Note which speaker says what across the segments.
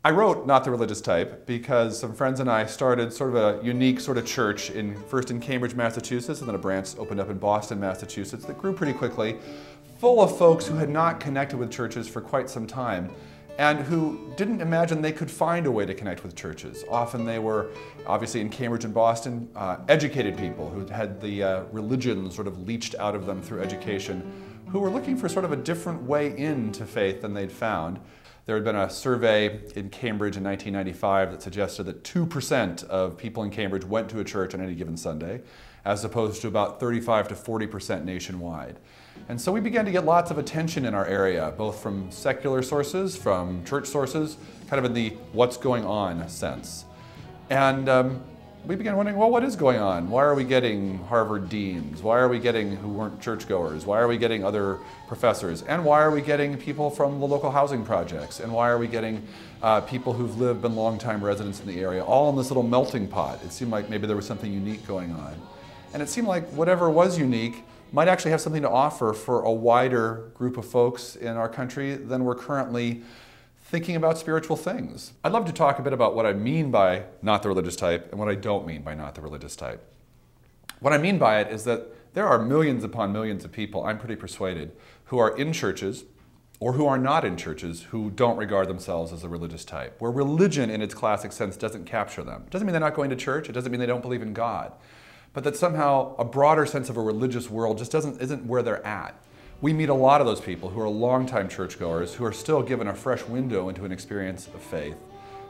Speaker 1: I wrote Not the Religious Type because some friends and I started sort of a unique sort of church first in Cambridge, Massachusetts, and then a branch opened up in Boston, Massachusetts that grew pretty quickly, full of folks who had not connected with churches for quite some time and who didn't imagine they could find a way to connect with churches. Often they were, obviously in Cambridge and Boston, educated people who had the religion sort of leached out of them through education, who were looking for sort of a different way into faith than they'd found. There had been a survey in Cambridge in 1995 that suggested that 2% of people in Cambridge went to a church on any given Sunday, as opposed to about 35 to 40% nationwide. And so we began to get lots of attention in our area, both from secular sources, from church sources, kind of in the what's going on sense. And we began wondering, well, what is going on? Why are we getting Harvard deans? Why are we getting who weren't churchgoers? Why are we getting other professors? And why are we getting people from the local housing projects? And why are we getting people who've been long-time residents in the area, all in this little melting pot? It seemed like maybe there was something unique going on. And it seemed like whatever was unique might actually have something to offer for a wider group of folks in our country than we're currently thinking about spiritual things. I'd love to talk a bit about what I mean by not the religious type and what I don't mean by not the religious type. What I mean by it is that there are millions upon millions of people, I'm pretty persuaded, who are in churches or who are not in churches who don't regard themselves as a religious type, where religion in its classic sense doesn't capture them. It doesn't mean they're not going to church, it doesn't mean they don't believe in God, but that somehow a broader sense of a religious world just isn't where they're at. We meet a lot of those people who are longtime churchgoers who are still given a fresh window into an experience of faith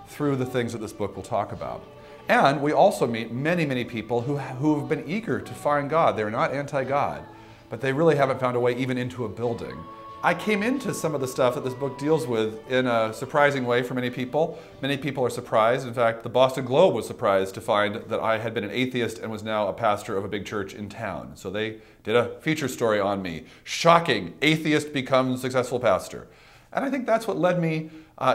Speaker 1: through the things that this book will talk about. And we also meet many, many people who have been eager to find God. They're not anti-God, but they really haven't found a way even into a building. I came into some of the stuff that this book deals with in a surprising way for many people. Many people are surprised. In fact, the Boston Globe was surprised to find that I had been an atheist and was now a pastor of a big church in town. So they did a feature story on me. Shocking, atheist becomes successful pastor. And I think that's what led me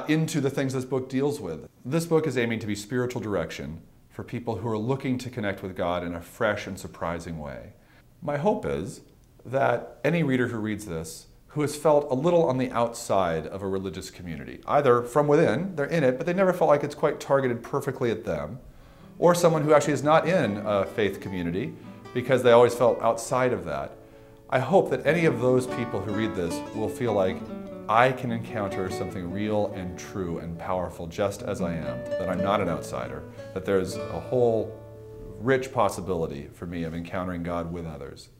Speaker 1: into the things this book deals with. This book is aiming to be spiritual direction for people who are looking to connect with God in a fresh and surprising way. My hope is that any reader who reads this who has felt a little on the outside of a religious community, either from within, they're in it, but they never felt like it's quite targeted perfectly at them, or someone who actually is not in a faith community because they always felt outside of that. I hope that any of those people who read this will feel like I can encounter something real and true and powerful just as I am, that I'm not an outsider, that there's a whole rich possibility for me of encountering God with others.